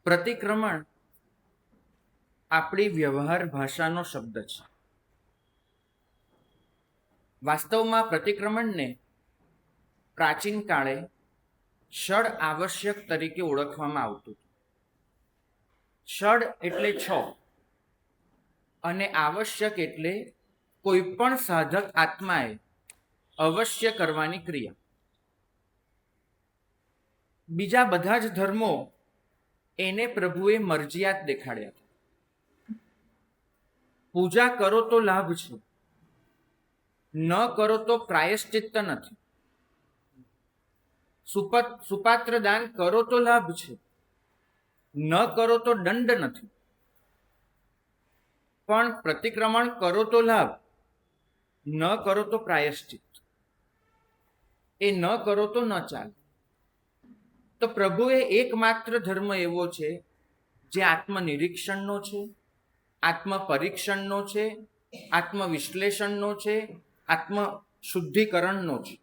પ્રતિક્રમણ આપણી વ્યવહાર ભાષાનો શબ્દ છે. વાસ્તવમાં પ્રતિક્રમણને પ્રાચીન કાળે ષડ આવશ્યક તરીકે ઓળખવામાં આવતું. ષડ એટલે 6 અને આવશ્યક એટલે કોઈ પણ સાધક આત્માએ અવશ્ય કરવાની ક્રિયા. બીજા બધા જ ધર્મો એને પ્રભુએ મરજિયાત દેખાડ્યા. પૂજા કરો તો લાભ છે, ન કરો તો પ્રાયશ્ચિત્ત નથી. સુપાત્ર દાન કરો તો લાભ છે, ન કરો તો દંડ નથી. પણ પ્રતિક્રમણ કરો તો લાભ, ન કરો તો પ્રાયશ્ચિત્ત. એ ન કરો તો ન ચાલે. તો પ્રભુએ એકમાત્ર ધર્મ એવો છે જે આત્મનિરીક્ષણનો છે, આત્મપરીક્ષણનો છે, આત્મવિશ્લેષણનો છે, આત્મ શુદ્ધિકરણનો છે.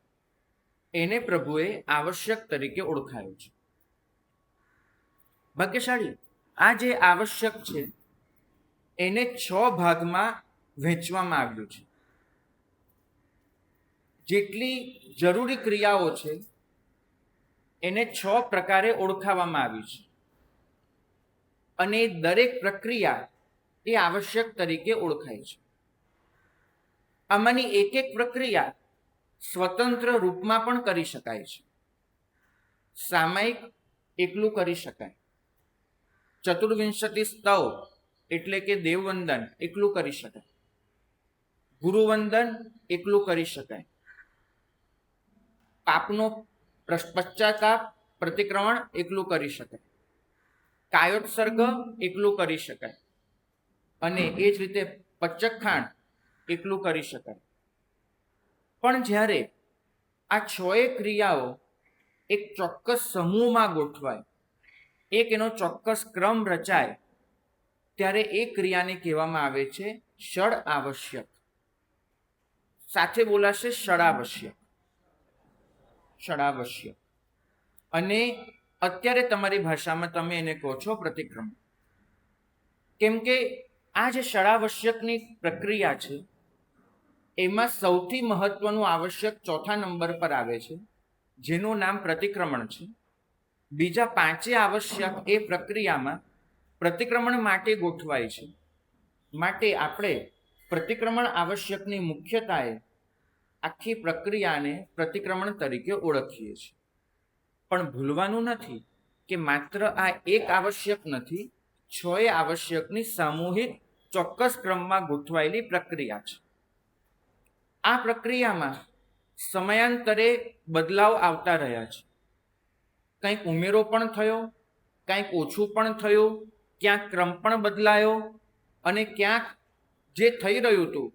એને પ્રભુએ આવશ્યક તરીકે ઓળખાયો છે. ભાગ્યશાળી આ જે આવશ્યક છે એને 6 ભાગમાં વહેંચવામાં આવ્યું છે. જેટલી જરૂરી ક્રિયાઓ છે એને 6 પ્રકારે ઓળખાવામાં આવી છે અને દરેક પ્રક્રિયા એ આવશ્યક તરીકે ઓળખાય છે. આમાંની એક એક પ્રક્રિયા સ્વતંત્ર રૂપમાં પણ કરી શકાય છે. સામાયિક એકલું કરી શકાય, ચતુર્વિંશતિ સ્તવ એટલે કે દેવવંદન એકલું કરી શકાય, ગુરુવંદન એકલું કરી શકાય, પાપનો પશ્ચાતાપ પ્રતિક્રમણ એકલું કરી શકાય, કાયોત્સર્ગ એકલું કરી શકાય અને એ જ રીતે પચખાંડ એકલું કરી શકાય. પણ જ્યારે આ 6 ક્રિયાઓ એક ચોક્કસ સમૂહમાં ગોઠવાય, એક એનો ચોક્કસ ક્રમ રચાય, ત્યારે એ ક્રિયાને કહેવામાં આવે છે ષડ આવશ્યક. સાથે બોલાશે ષડાવશ્યક. ષડાવશ્યક. અને અત્યારે તમારી ભાષામાં તમે એને કહો છો પ્રતિક્રમણ. કેમ કે આ જે ષડાવશ્યકની પ્રક્રિયા છે એમાં સૌથી મહત્વનું આવશ્યક 4થા નંબર પર આવે છે, જેનું નામ પ્રતિક્રમણ છે. બીજા 5 આવશ્યક એ પ્રક્રિયામાં પ્રતિક્રમણ માટે ગોઠવાય છે. માટે આપણે પ્રતિક્રમણ આવશ્યકની મુખ્યતાએ આખી પ્રક્રિયાને પ્રતિક્રમણ તરીકે ઓળખીએ છીએ. પણ ભૂલવાનું નથી કે માત્ર આ એક આવશ્યક નથી, 6 આવશ્યકની સામૂહિક ચોક્કસ ક્રમમાં ગોઠવાયેલી પ્રક્રિયા છે. આ પ્રક્રિયામાં સમયાંતરે બદલાવ આવતા રહ્યા છે. કંઈક ઉમેરો પણ થયો, કંઈક ઓછું પણ થયું, ક્યાંક ક્રમ પણ બદલાયો અને ક્યાંક જે થઈ રહ્યું હતું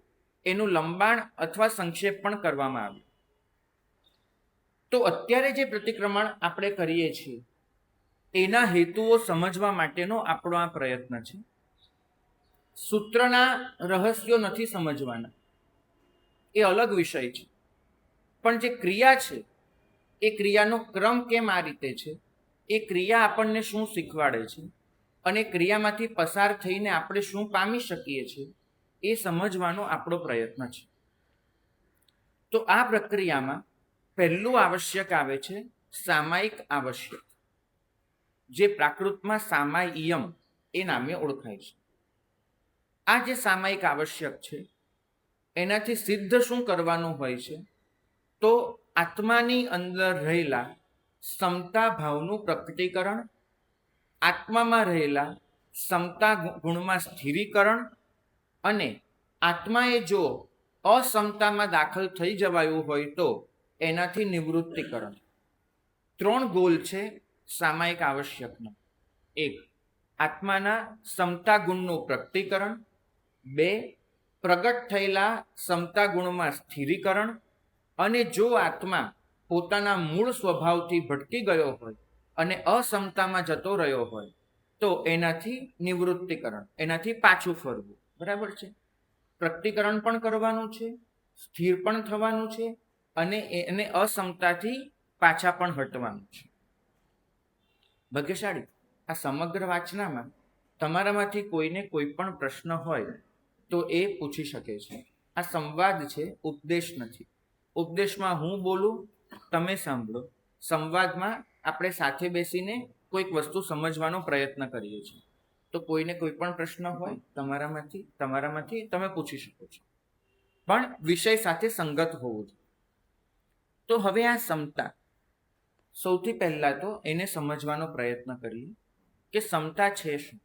એનું લંબાણ અથવા સંક્ષેપ પણ કરવામાં આવ્યું. તો અત્યારે જે પ્રતિક્રમણ આપણે કરીએ છીએ એના હેતુઓ સમજવા માટેનો આપણો આ પ્રયત્ન છે. સૂત્રના રહસ્યો નથી સમજવાના, એ અલગ વિષય છે. પણ જે ક્રિયા છે એ ક્રિયાનો ક્રમ કેમ આ રીતે છે, એ ક્રિયા આપણને શું શીખવાડે છે અને ક્રિયામાંથી પસાર થઈને આપણે શું પામી શકીએ છીએ એ સમજવાનો આપણો પ્રયત્ન છે. તો આ પ્રક્રિયામાં પહેલું આવશ્યક આવે છે સામાયિક આવશ્યક, જે પ્રાકૃતમાં સામાયિયમ એ નામે ઓળખાય છે. આ જે સામાયિક આવશ્યક છે એનાથી સિદ્ધ શું કરવાનું હોય છે, તો આત્માની અંદર રહેલા સમતા ભાવનું પ્રકટીકરણ, આત્મામાં રહેલા સમતા ગુણમાં સ્થિરીકરણ અને આત્માએ જો અસમતામાં દાખલ થઈ જવાયું હોય તો એનાથી નિવૃત્તિકરણ. 3 ગોલ છે સામાયિક આવશ્યકનો. 1, આત્માના સમતા ગુણનું પ્રકટીકરણ. 2, પ્રગટ થયેલા સમતા ગુણમાં સ્થિરીકરણ. અને જો આત્મા પોતાના મૂળ સ્વભાવથી ભટકી ગયો હોય અને અસમતામાં જતો રહ્યો હોય તો એનાથી નિવૃત્તિકરણ, એનાથી પાછું ફરવું. બરાબર છે? પ્રકટીકરણ પણ કરવાનું છે, સ્થિર પણ થવાનું છે અને એને અસમતાથી પાછા પણ હટવાનું છે. ભાગ્યશાળી આ સમગ્ર વાંચનામાં તમારામાંથી કોઈને કોઈ પણ પ્રશ્ન હોય તો એ પૂછી શકે છે. આ સંવાદ છે, ઉપદેશ નથી. ઉપદેશમાં હું બોલું, તમે સાંભળો. સંવાદમાં આપણે સાથે બેસીને કોઈક વસ્તુ સમજવાનો પ્રયત્ન કરીએ છીએ. તો કોઈને કોઈ પણ પ્રશ્ન હોય તમારામાંથી તમે પૂછી શકો છો, પણ વિષય સાથે સંગત હોવું જોઈએ. તો હવે આ સમતા, સૌથી પહેલા તો એને સમજવાનો પ્રયત્ન કરીએ કે સમતા છે શું.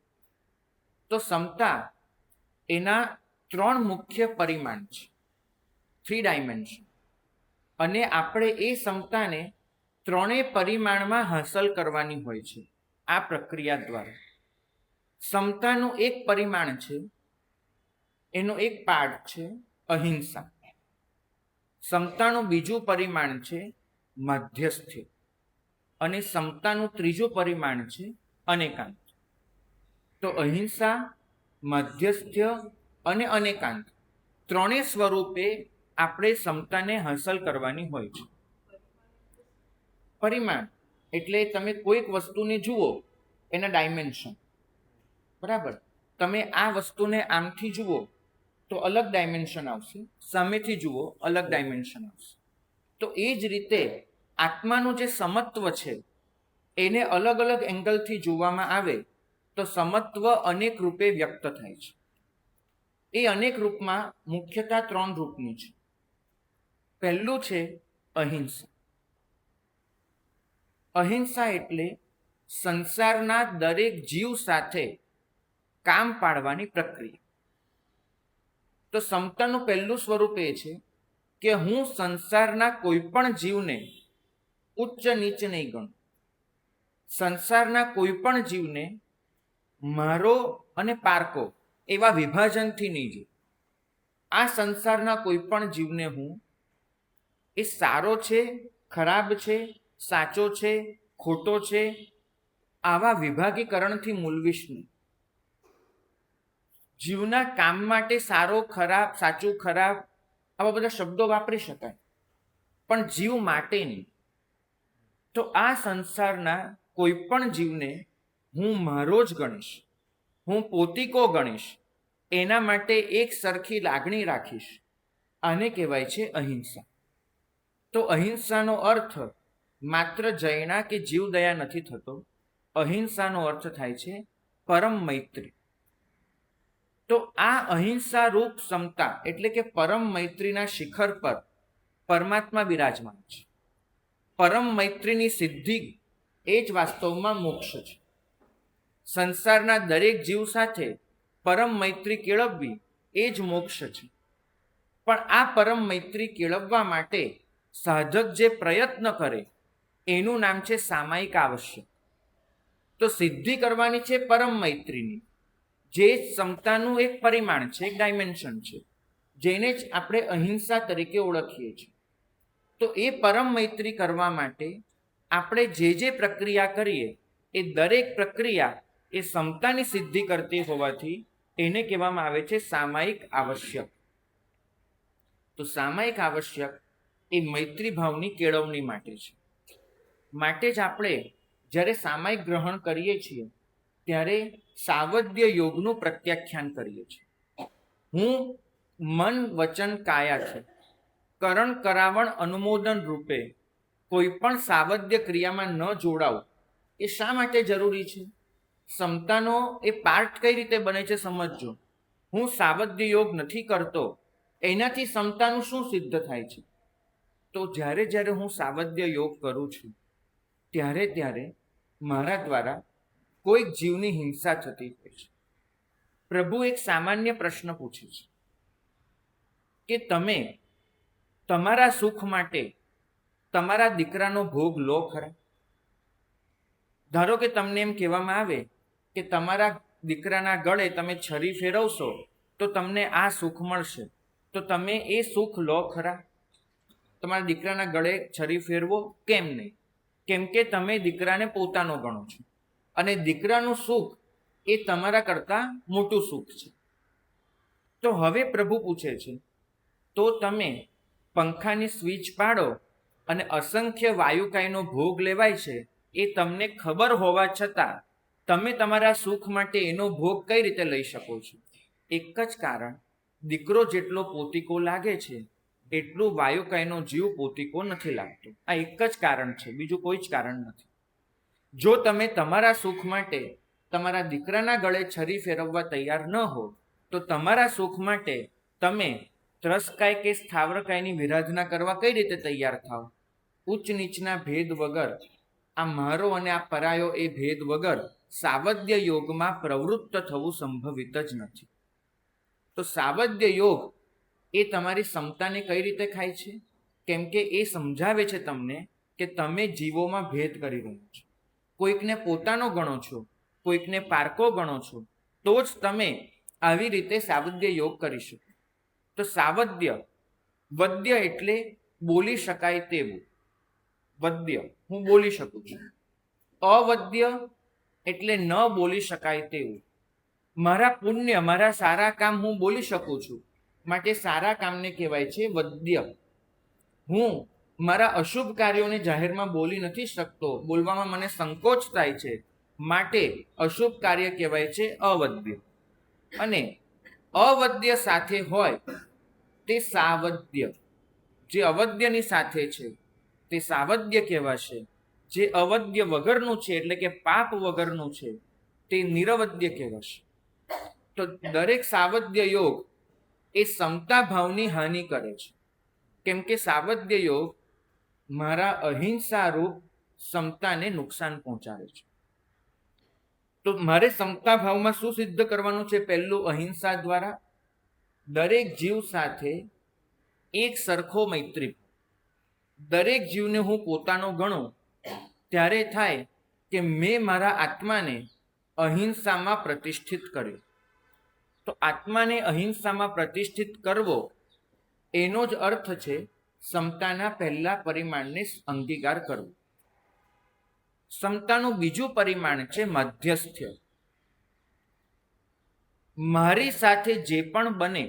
તો સમતા એના 3 મુખ્ય પરિમાણ છે, 3 ડાયમેન્શન. અને આપણે એ સમતાને 3 પરિમાણમાં હાંસલ કરવાની હોય છે આ પ્રક્રિયા દ્વારા. સમતાનું એક પરિમાણ છે, એનો એક પાર્ટ છે અહિંસા. સમતાનું બીજું પરિમાણ છે મધ્યસ્થ્ય. અને સમતાનું ત્રીજું પરિમાણ છે અનેકાંત. તો અહિંસા, મધ્યસ્થ્ય અને અનેકાંત 3 સ્વરૂપે આપણે સમતાને હાંસલ કરવાની હોય છે. પરિમાણ એટલે તમે કોઈક વસ્તુને જુઓ, એના ડાયમેન્શન. બરાબર, તમે આ વસ્તુને આમથી જુઓ તો અલગ ડાયમેન્શન આવશે, સામેથી જુઓ અલગ ડાયમેન્શન આવશે. તો એ જ રીતે આત્માનું જે સમત્વ છે એને અલગ અલગ એંગલથી જોવામાં આવે તો સમત્વ અનેક રૂપે વ્યક્ત થાય છે. એ અનેક રૂપમાં મુખ્યતઃ 3 રૂપની છે. પહેલું છે અહિંસા. અહિંસા એટલે સંસારના દરેક જીવ સાથે કામ પાડવાની પ્રક્રિયા. તો સમતાનું પહેલું સ્વરૂપ એ છે કે હું સંસારના કોઈ પણ જીવને ઉચ્ચ નીચ નહીં ગણું. સંસારના કોઈ પણ જીવને મારો અને પારકો એવા વિભાજનથી નહીં જોઉં. આ સંસારના કોઈ પણ જીવને હું એ સારો છે, ખરાબ છે, સાચો છે, ખોટો છે, આવા વિભાગીકરણથી મૂલવીશ નહીં. જીવના કામ માટે સારો ખરાબ, સાચું ખરાબ આવા બધા શબ્દો વાપરી શકાય, પણ જીવ માટે નહીં. તો આ સંસારના કોઈ પણ જીવને હું મારો જ ગણીશ, હું પોતીકો ગણીશ, એના માટે એક સરખી લાગણી રાખીશ. આને કહેવાય છે અહિંસા. તો અહિંસાનો અર્થ માત્ર જૈના કે જીવદયા નથી થતો. અહિંસાનો અર્થ થાય છે પરમ મૈત્રી. તો આ અહિંસા રૂપ સમતા એટલે કે પરમ મૈત્રીના શિખર પર પરમાત્મા બિરાજમાન છે. પરમ મૈત્રીની સિદ્ધિ એ જ વાસ્તવમાં મોક્ષ છે. સંસારના દરેક જીવ સાથે પરમ મૈત્રી કેળવવી એ જ મોક્ષ છે. પણ આ પરમ મૈત્રી કેળવવા માટે સાધક જે પ્રયત્ન કરે એનું નામ છે સામાયિક આવશ્યક. તો સિદ્ધિ કરવાની છે પરમ મૈત્રીની, જે સમતાનું એક પરિમાણ છે, એક ડાયમેન્શન છે, જેને જ આપણે અહિંસા તરીકે ઓળખીએ છીએ. તો એ પરમ મૈત્રી કરવા માટે આપણે જે પ્રક્રિયા કરીએ એ દરેક પ્રક્રિયા એ સમતાની સિદ્ધિ કરતી હોવાથી એને કહેવામાં આવે છે સામાયિક આવશ્યક. તો સામાયિક આવશ્યક એ મૈત્રી ભાવની કેળવણી માટે છે. માટે જ આપણે જ્યારે સામાયિક ગ્રહણ કરીએ છીએ ત્યારે સાવધ્ય યોગનું પ્રત્યાખ્યાન કરીએ છીએ. હું મન, વચન, કાયા છે કરણ કરાવણ અનુમોદન રૂપે કોઈ પણ સાવધ્ય ક્રિયામાં ન જોડાવું એ શા માટે જરૂરી છે? સમતાનો એ પાર્ટ કઈ રીતે બને છે સમજજો. હું સાવધ્ય યોગ નથી કરતો, એનાથી સમતાનું શું સિદ્ધ થાય છે? તો જ્યારે હું સાવધ્ય યોગ કરું છું ત્યારે મારા દ્વારા કોઈક જીવની હિંસા થતી હોય છે. પ્રભુ એક સામાન્ય પ્રશ્ન પૂછે છે કે તમે તમારા સુખ માટે તમારા દીકરાનો ભોગ લો ખરા? ધારો કે તમને એમ કહેવામાં આવે કે તમારા દીકરાના ગળે તમે છરી ફેરવશો તો તમને આ સુખ મળશે, તો તમે એ સુખ લો ખરા? તમારા દીકરાના ગળે છરી ફેરવો કેમ નહીં? કેમ કે તમે દીકરાને પોતાનો ગણો છો અને દીકરાનું સુખ એ તમારા કરતાં મોટું સુખ છે. તો હવે પ્રભુ પૂછે છે, તો તમે પંખાની સ્વિચ પાડો અને અસંખ્ય વાયુકાયનો ભોગ લેવાય છે એ તમને ખબર હોવા છતાં તમે તમારા સુખ માટે એનો ભોગ કઈ રીતે લઈ શકો છો? એક જ કારણ, દીકરો જેટલો પોતીકો લાગે છે એટલું વાયુકાયનો જીવ પોતીકો નથી લાગતો. આ એક જ કારણ છે, બીજું કોઈ જ કારણ નથી. જો તમે તમારા સુખ માટે તમારા દીકરાના ગળે છરી ફેરવવા તૈયાર ન હો તો તમારા સુખ માટે તમે ત્રસકાય કે સ્થાવરકાયની વિરાધના કરવા કઈ રીતે તૈયાર થાવ? ઉચ્ચ નીચના ભેદ વગર, આ મારો અને આ પરાયો એ ભેદ વગર સાવધ્ય યોગમાં પ્રવૃત્ત થવું સંભવિત જ નથી. તો સાવધ્ય યોગ એ તમારી ક્ષમતાને કઈ રીતે ખાય છે? કેમ કે એ સમજાવે છે તમને કે તમે જીવોમાં ભેદ કરી રહ્યો છો. કોઈકને પોતાનો ગણો છો, કોઈકને પારકો ગણો છો, તો જ તમે આવી રીતે સાવધ્ય યોગ કરી શકો. તો સાવધ્ય, વદ્ય એટલે બોલી શકાય તેવું. વદ્ય, હું બોલી શકું છું. અવદ્ય એટલે ન બોલી શકાય તેવું. મારા પુણ્ય, મારા સારા કામ હું બોલી શકું છું, માટે સારા કામને કહેવાય છે વદ્ય. હું મારા અશુભ કાર્યોને જાહેરમાં બોલી નથી શકતો, બોલવામાં મને સંકોચ થાય છે, માટે અશુભ કાર્ય કહેવાય છે અવદ્ય. અને અવદ્ય સાથે હોય તે સાવધ્ય. જે અવદ્યની સાથે છે તે સાવધ્ય કહેવાશે. જે અવદ્ય વગરનું છે એટલે કે પાપ વગરનું છે તે નિરવદ્ય કહેવાશે. તો દરેક સાવધ્ય યોગ એ સમતા ભાવની હાનિ કરે છે. કેમ કે સાવધ્ય યોગ મારા અહિંસા રૂપ સમતાને નુકસાન પહોંચાડે છે. તો મારે સમતા ભાવમાં શું સિદ્ધ કરવાનું છે? પહેલું, અહિંસા દ્વારા દરેક જીવ સાથે એક સરખો મૈત્રી. દરેક જીવને હું પોતાનો ગણું ત્યારે થાય કે મેં મારા આત્માને અહિંસામાં પ્રતિષ્ઠિત કર્યો. તો આત્માને અહિંસામાં પ્રતિષ્ઠિત કરવો એનો જ અર્થ છે સમતાના પહેલા પરિમાણને અંગીકાર કરવો. સમતાનું બીજું પરિમાણ છે મધ્યસ્થ્ય. મારી સાથે જે પણ બને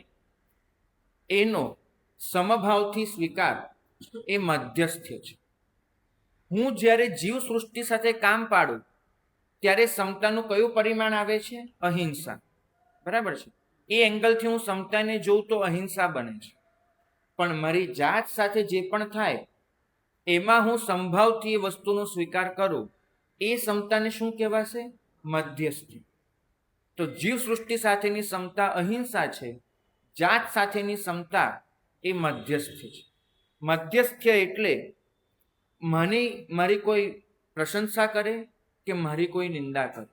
એનો સમભાવથી સ્વીકાર એ મધ્યસ્થ્ય છે. હું જ્યારે જીવ સૃષ્ટિ સાથે કામ પાડું ત્યારે સમતાનું કયું પરિમાણ આવે છે? અહિંસા. બરાબર છે. એ એંગલથી હું સમતાને જોઉં તો અહિંસા બને છે. પણ મારી જાત સાથે જે પણ થાય એમાં હું સંભાવથી એ વસ્તુનો સ્વીકાર કરું, એ સમતાને શું કહેવાશે? મધ્યસ્થ. તો જીવ સૃષ્ટિ સાથેની સમતા અહિંસા છે, જાત સાથેની સમતા એ મધ્યસ્થ છે. મધ્યસ્થ્ય એટલે મારી કોઈ પ્રશંસા કરે કે મારી કોઈ નિંદા કરે,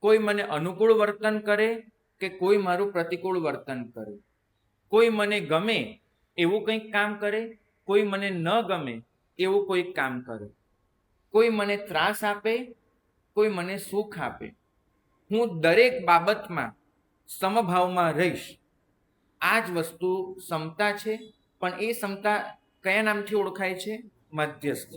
કોઈ મને અનુકૂળ વર્તન કરે કે કોઈ મારું પ્રતિકૂળ વર્તન કરે, કોઈ મને ગમે એવું કંઈક કામ કરે, કોઈ મને ન ગમે એવું કોઈક કામ કરે, કોઈ મને ત્રાસ આપે, કોઈ મને સુખ આપે. હું દરેક બાબતમાં સમભાવમાં રહીશ. આ જ વસ્તુ સમતા છે. પણ એ સમતા કયા નામથી ઓળખાય છે? મધ્યસ્થ.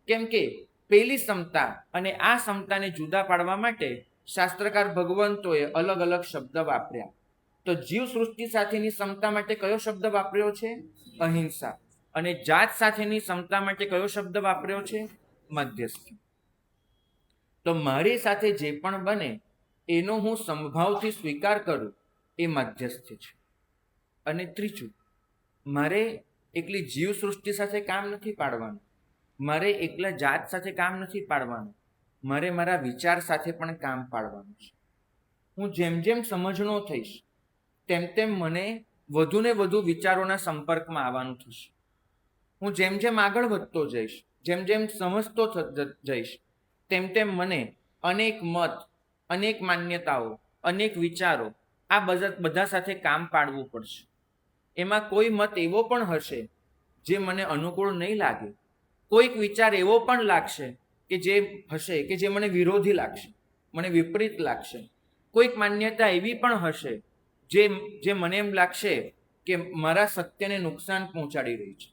કેમ કે પેલી સમતા અને આ સમતાને જુદા પાડવા માટે શાસ્ત્રકાર ભગવંતોએ અલગ અલગ શબ્દ વાપર્યા. તો જીવ સૃષ્ટિ સાથેની સમતા માટે કયો શબ્દ વાપર્યો છે? અહિંસા. અને જાત સાથેની સમતા માટે કયો શબ્દ વાપર્યો છે? મધ્યસ્થ. તો મારી સાથે જે પણ બને એનો હું સમભાવથી સ્વીકાર કરું એ મધ્યસ્થ છે. અને ત્રીજું, મારે એકલી જીવ સૃષ્ટિ સાથે કામ નથી પાડવાનું, મારે એકલા જાત સાથે કામ નથી પાડવાનું, મારે મારા વિચાર સાથે પણ કામ પાડવાનું છે. હું જેમ જેમ સમજણો થઈશ તેમ તેમ મને વધુ ને વધુ વિચારોના સંપર્કમાં આવવાનું થશે. હું જેમ જેમ આગળ વધતો જઈશ, જેમ જેમ સમજતો જઈશ, તેમ તેમ મને અનેક મત, અનેક માન્યતાઓ, અનેક વિચારો આ બધા સાથે કામ પાડવું પડશે. એમાં કોઈ મત એવો પણ હશે જે મને અનુકૂળ નહીં લાગે, કોઈક વિચાર એવો પણ લાગશે કે જે હશે કે જે મને વિરોધી લાગશે, મને વિપરીત લાગશે. કોઈક માન્યતા એવી પણ હશે જે મને એમ લાગશે કે મારા સત્યને નુકસાન પહોંચાડી રહી છે.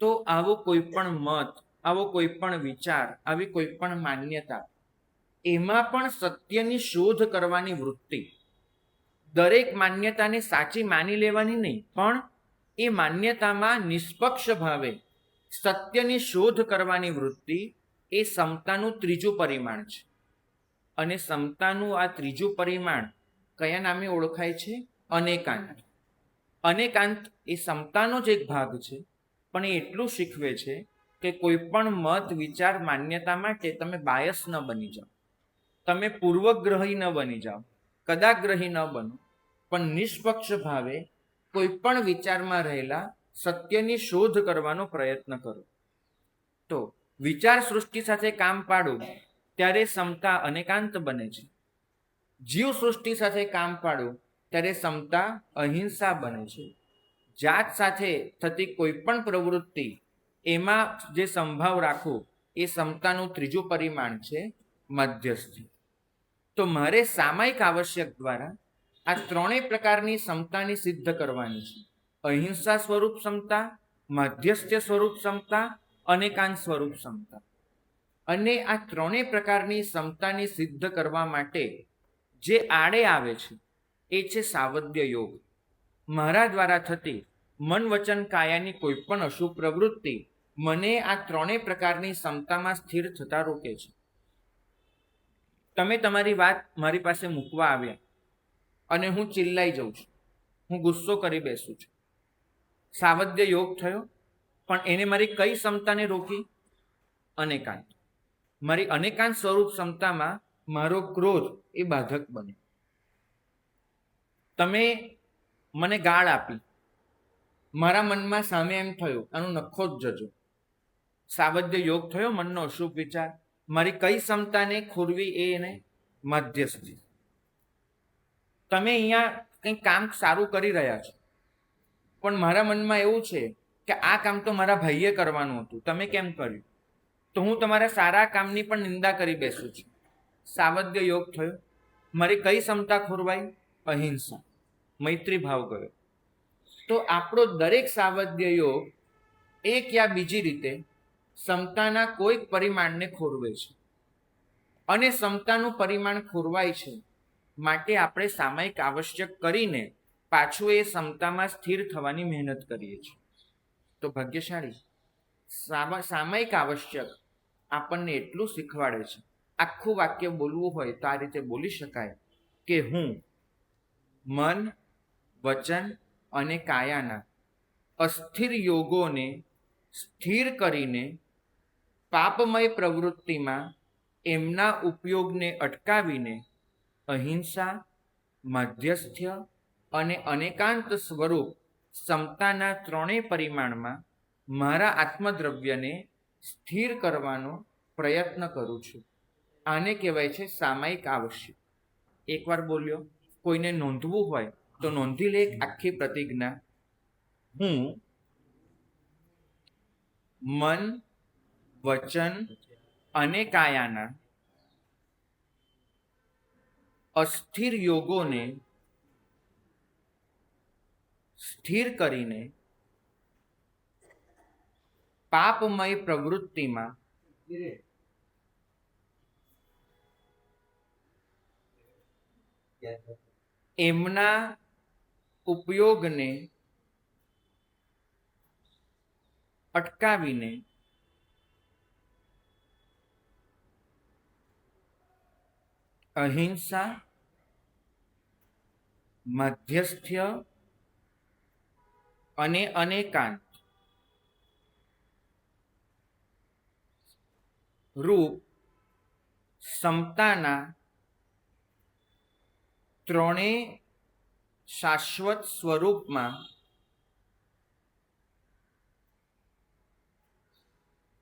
તો આવો કોઈ પણ મત, આવો કોઈ પણ વિચાર, આવી કોઈ પણ માન્યતા, એમાં પણ સત્યની શોધ કરવાની વૃત્તિ. દરેક માન્યતાને સાચી માની લેવાની નહીં, પણ એ માન્યતામાં નિષ્પક્ષ ભાવે સત્યની શોધ કરવાની વૃત્તિ એ સમતાનું ત્રીજું પરિમાણ છે. અને સમતાનું આ ત્રીજું પરિમાણ કયા નામે ઓળખાય છે? અનેકાંત. અનેકાંત એ સમતાનો જ એક ભાગ છે, પણ એ એટલું શીખવે છે કે કોઈ પણ મત, વિચાર, માન્યતા માટે તમે બાયસ ન બની જાઓ, તમે પૂર્વગ્રહી ન બની જાઓ, કદાગ્રહી ન બનો, પણ નિષ્પક્ષ ભાવે કોઈ પણ વિચારમાં રહેલા સત્યની શોધ કરવાનો પ્રયત્ન કરો. તો વિચાર સૃષ્ટિ સાથે કામ પાડો ત્યારે સમતા અનેકાંત બને છે. જીવ સૃષ્ટિ સાથે કામ પાડો ત્યારે સમતા અહિંસા બને છે. જાત સાથે થતી કોઈ પણ પ્રવૃત્તિ, એમાં જે સંભાવ રાખવો, એ સમતાનું ત્રીજું પરિમાણ છે, મધ્યસ્થી. તો મારે સામાયિક આવશ્યક દ્વારા આ ત્રણેય પ્રકારની સમતાની સિદ્ધ કરવાની છે. અહિંસા સ્વરૂપ સમતા, મધ્યસ્થ સ્વરૂપ સમતા, અનેકાંત સ્વરૂપ સમતા. અને આ ત્રણેય પ્રકારની સમતાની સિદ્ધ કરવા માટે જે આડે આવે છે એ છે સાવધ્ય યોગ. મારા દ્વારા થતી મન, વચન, કાયાની કોઈ પણ અશુભ પ્રવૃત્તિ મને આ ત્રણેય પ્રકારની સમતામાં સ્થિર થતા રોકે છે. તમે તમારી વાત મારી પાસે મૂકવા આવ્યા અને હું ચિલ્લાઈ જાઉં છું, હું ગુસ્સો કરી બેસું છું, સાવધ્ય યોગ થયો, પણ એને મારી કઈ સમતાને રોકી? અનેકાંત. મારી અનેકાંત સ્વરૂપ સમતામાં મારો ક્રોધ એ બાધક બને. તમે મને ગાળ આપી, મારા મનમાં સામે એમ થયું, આનું નખો જ જજો. સાવધ્ય યોગ થયો, મનનો અશુભ વિચાર. મારી કઈ સમતાને ખોરવી? એને મધ્યસ્થી. તમે અહીંયા કંઈક કામ સારું કરી રહ્યા છો, પણ મારા મનમાં એવું છે કે આ કામ તો મારા ભાઈએ કરવાનું હતું, તમે કેમ કર્યું? તો હું તમારા સારા કામની પણ નિંદા કરી બેસું છું. સાવધ્ય યોગ થયો. મારી કઈ સમતા ખોરવાઈ? અહિંસા, મૈત્રી ભાવ ગયો. તો આપણો દરેક સાવધ્ય યોગ એક યા બીજી રીતે સમતાના કોઈક પરિમાણને ખોરવે છે. અને સમતાનું પરિમાણ ખોરવાય છે માટે આપણે સામાયિક આવશ્યક કરીને પાછું એ સમતામાં સ્થિર થવાની મહેનત કરીએ છીએ. તો ભાગ્યશાળી. સામાયિક આવશ્યક આપણને એટલું શીખવાડે છે. આખું વાક્ય બોલવું હોય તો આ રીતે બોલી શકાય કે હું મન, વચન અને કાયાના અસ્થિર યોગોને સ્થિર કરીને પાપમય પ્રવૃત્તિમાં એમના ઉપયોગને અટકાવીને અહિંસા, મધ્યસ્થ્ય અને અનેકાંત સ્વરૂપ સમતાના ત્રણેય પરિમાણમાં મારા આત્મદ્રવ્યને સ્થિર કરવાનો પ્રયત્ન કરું છું. આને કહેવાય છે સામાયિક આવશ્યક. એકવાર બોલ્યો, કોઈને નોંધવું હોય તો નોંધી લે આખી પ્રતિજ્ઞા. હું મન, વચન અને કાયાના અસ્થિર યોગોને સ્થિર કરીને પાપમય પ્રવૃત્તિમાં એમના ઉપયોગને અટકાવીને અહિંસા, મધ્યસ્થ્ય અને અનેકાંત રૂપ સમતાના ત્રણેય શાશ્વત સ્વરૂપમાં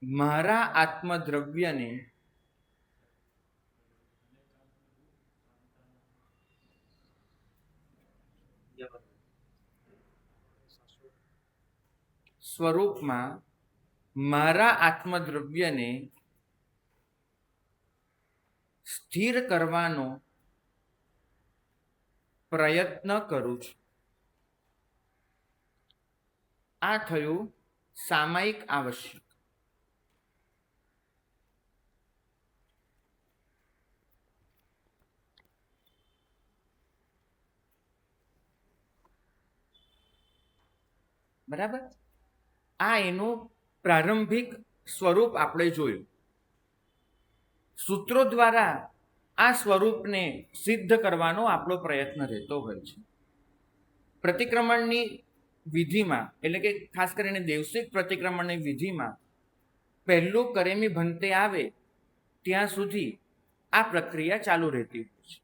મારા આત્મદ્રવ્યને સ્થિર કરવાનો પ્રયત્ન કરું છું. આ થયું સામાયિક આવશ્યક. બરાબર? આ એનું પ્રારંભિક સ્વરૂપ આપણે જોયું. સૂત્રો દ્વારા આ સ્વરૂપને સિદ્ધ કરવાનો આપણો પ્રયત્ન રહેતો હોય છે. પ્રતિક્રમણની વિધિમાં, એટલે કે ખાસ કરીને દેવસિક પ્રતિક્રમણની વિધિમાં પહેલું કરેમી ભંતે આવે ત્યાં સુધી આ પ્રક્રિયા ચાલુ રહેતી હોય છે.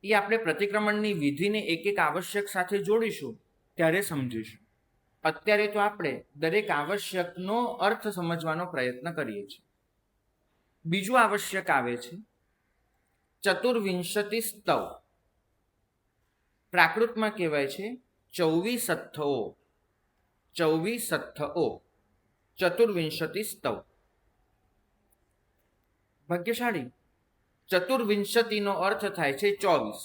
એ આપણે પ્રતિક્રમણની વિધિને એક એક આવશ્યક સાથે જોડીશું ત્યારે સમજીશું. અત્યારે તો આપણે દરેક આવશ્યકનો અર્થ સમજવાનો પ્રયત્ન કરીએ છીએ. બીજું આવશ્યક આવે છે ચતુર્વિંશતિ સ્તવ. પ્રાકૃતમાં કહેવાય છે 24 સત્થઓ, ચતુર્વિંશતિ સ્તવ. ભાગ્યશાળી, ચતુર્વિંશતિનો અર્થ થાય છે 24,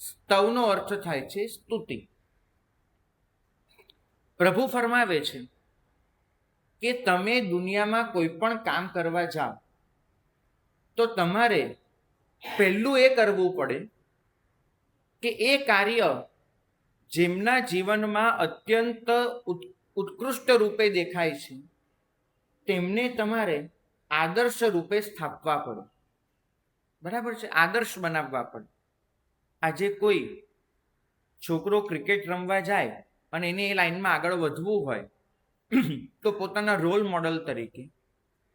સ્તવનો અર્થ થાય છે સ્તુતિ. પ્રભુ ફરમાવે છે કે તમે દુનિયામાં કોઈ પણ કામ કરવા જાઓ તો તમારે પહેલું એ કરવું પડે કે એ કાર્ય જેમના જીવનમાં અત્યંત ઉત્કૃષ્ટ રૂપે દેખાય છે તેમને તમારે આદર્શ રૂપે સ્થાપવા પડે. બરાબર છે? આદર્શ બનાવવા પડે. આજે કોઈ છોકરો ક્રિકેટ રમવા જાય અને એને એ લાઈનમાં આગળ વધવું હોય તો પોતાના રોલ મોડલ તરીકે,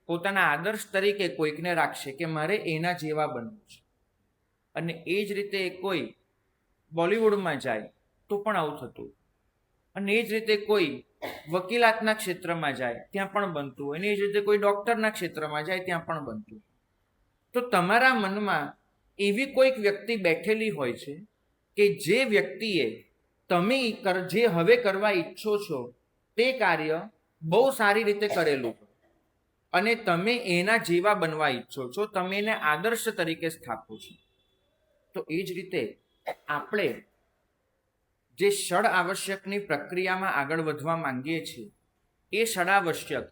પોતાના આદર્શ તરીકે કોઈકને રાખશે કે મારે એના જેવા બનવું છે. અને એ જ રીતે કોઈ બોલિવૂડમાં જાય તો પણ આવું થતું. અને એ જ રીતે કોઈ વકીલાતના ક્ષેત્રમાં જાય ત્યાં પણ બનતું. અને એ જ રીતે કોઈ ડૉક્ટરના ક્ષેત્રમાં જાય ત્યાં પણ બનતું. તો તમારા મનમાં એવી કોઈક વ્યક્તિ બેઠેલી હોય છે કે જે વ્યક્તિએ તમે જે હવે કરવા ઈચ્છો છો તે કાર્ય બહુ સારી રીતે કરેલું અને તમે એના જેવા બનવા ઈચ્છો છો, તમે એને આદર્શ તરીકે સ્થાપો છો. તો એ જ રીતે આપણે જે ષડ આવશ્યકની પ્રક્રિયામાં આગળ વધવા માંગીએ છીએ એ ષડાવશ્યક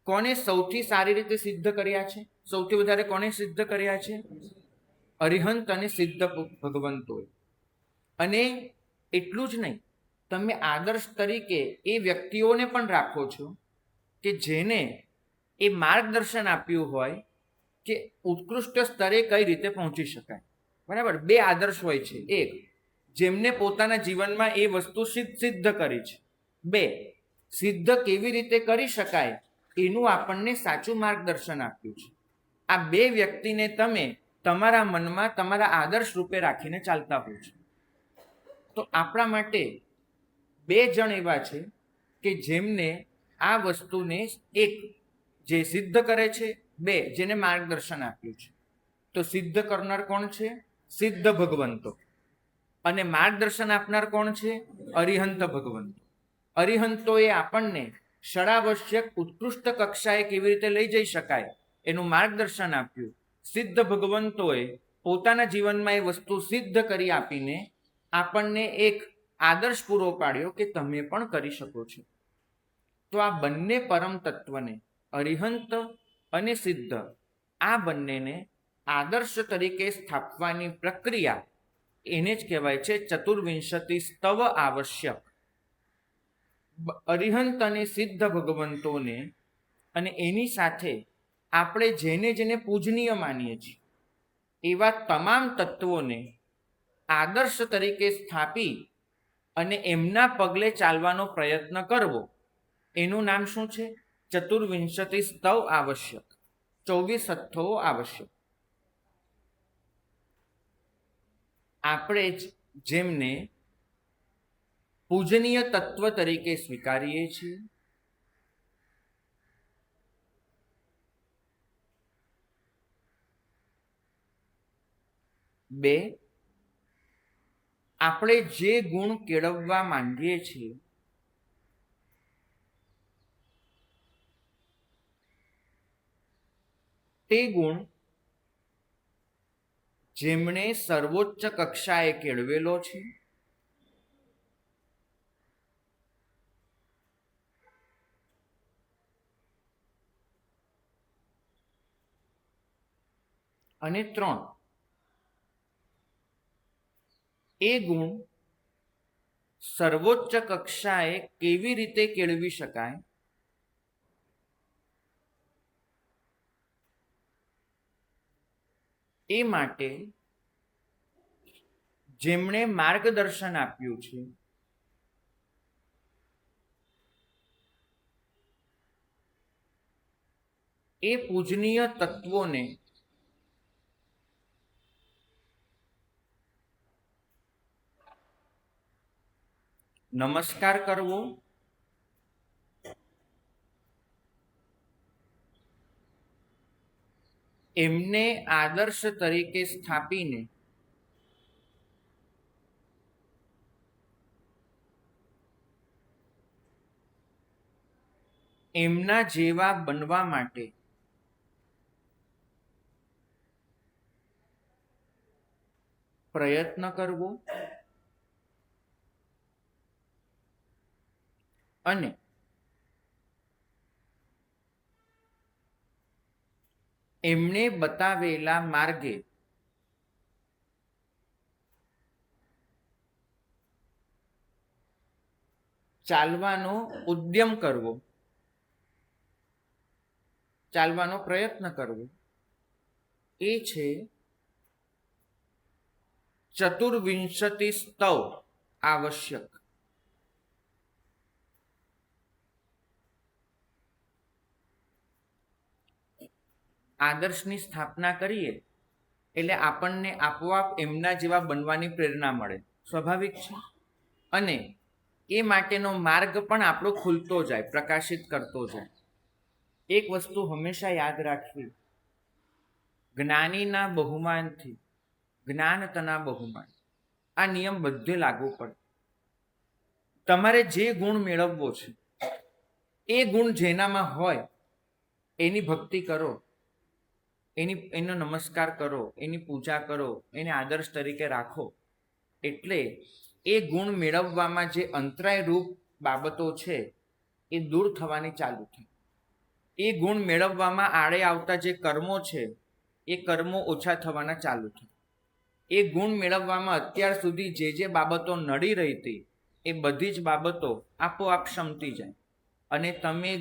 કોને સૌથી સારી રીતે સિદ્ધ કર્યા છે? સૌથી વધારે કોને સિદ્ધ કર્યા છે? અરિહંત અને સિદ્ધ ભગવંતોએ. અને એટલું જ નહીં, તમે આદર્શ તરીકે એ વ્યક્તિઓને પણ રાખો છો કે જેને એ માર્ગદર્શન આપ્યું હોય કે ઉત્કૃષ્ટ સ્તરે કઈ રીતે પહોંચી શકાય. બરાબર? બે આદર્શ હોય છે. એક, જેમને પોતાના જીવનમાં એ વસ્તુ સિદ્ધ કરી છે. બે, સિદ્ધ કેવી રીતે કરી શકાય એનું આપણને સાચું માર્ગદર્શન આપ્યું છે. આ બે વ્યક્તિને તમે તમારા મનમાં તમારા આદર્શ રૂપે રાખીને ચાલતા હોય છો. તો આપણા માટે બે જણ એવા છે કે જેમને આ વસ્તુને, એક જે સિદ્ધ કરે છે, બે જેને માર્ગદર્શન આપ્યું છે. તો સિદ્ધ કરનાર કોણ છે? સિદ્ધ ભગવંતો. અને માર્ગદર્શન આપનાર કોણ છે? અરિહંત ભગવંતો. અરિહંતોએ આપણને ષડાવશ્યક ઉત્કૃષ્ટ કક્ષાએ કેવી રીતે લઈ જઈ શકાય એનું માર્ગદર્શન આપ્યું. સિદ્ધ ભગવંતોએ પોતાના જીવનમાં એ વસ્તુ સિદ્ધ કરી આપીને આપણને એક આદર્શ પૂરો પાડ્યો કે તમે પણ કરી શકો છો. તો આ બંને પરમ તત્વને, અરિહંત અને સિદ્ધ, આ બંનેને આદર્શ તરીકે સ્થાપવાની પ્રક્રિયા એને જ કહેવાય છે ચતુર્વિંશતિ સ્તવ આવશ્યક. અરિહંત અને સિદ્ધ ભગવંતોને અને એની સાથે આપણે જેને જેને પૂજનીય માનીએ છીએ એવા તમામ તત્વોને આદર્શ તરીકે સ્થાપી અને એમના પગલે ચાલવાનો પ્રયત્ન કરવો, એનું નામ શું છે? ચતુર્વિંશતિ સ્તવ આવશ્યક, 24 સત્થઓ આવશ્યક. આપણે જેમને પૂજનીય તત્વ તરીકે સ્વીકારીએ છીએ બે, આપણે જે ગુણ કેળવવા માંગીએ છીએ તે ગુણ જેમણે સર્વોચ્ચ કક્ષાએ કેળવેલો છે અને 3, એ ગુણ સર્વોચ્ચ કક્ષાએ કેવી રીતે કેળવી શકાય એ માટે જેમણે માર્ગદર્શન આપ્યું છે એ પૂજનીય તત્વોને નમસ્કાર કરવો, એમને આદર્શ તરીકે સ્થાપીને એમના જેવા બનવા માટે પ્રયત્ન કરવો અને એમને બતાવેલા માર્ગે ચાલવાનો ઉદ્યમ કરવો, ચાલવાનો પ્રયત્ન કરવો, એ છે ચતુર્વિંશતિ સ્તવ આવશ્યક. આદર્શની સ્થાપના કરીએ એટલે આપણને આપોઆપ એમના જેવા બનવાની પ્રેરણા મળે, સ્વાભાવિક છે. અને એ માટેનો માર્ગ પણ આપણો ખુલતો જાય, પ્રકાશિત કરતો જાય. એક વસ્તુ હંમેશા યાદ રાખવી, જ્ઞાનીના બહુમાનથી જ્ઞાનતના બહુમાન, આ નિયમ બધે લાગુ પડે. તમારે જે ગુણ મેળવવો છે એ ગુણ જેનામાં હોય એની ભક્તિ કરો, એનો નમસ્કાર કરો, એની પૂજા કરો, એને આદર્શ તરીકે રાખો. એટલે એ ગુણ મેળવવામાં જે અંતરાય રૂપ બાબતો છે એ દૂર થવાની ચાલુ થાય. એ ગુણ મેળવવામાં આડે આવતા જે કર્મો છે એ કર્મો ઓછા થવાના ચાલુ થાય. એ ગુણ મેળવવામાં અત્યાર સુધી જે બાબતો નડી રહી હતી એ બધી જ બાબતો આપોઆપ શમતી જાય. અને તમે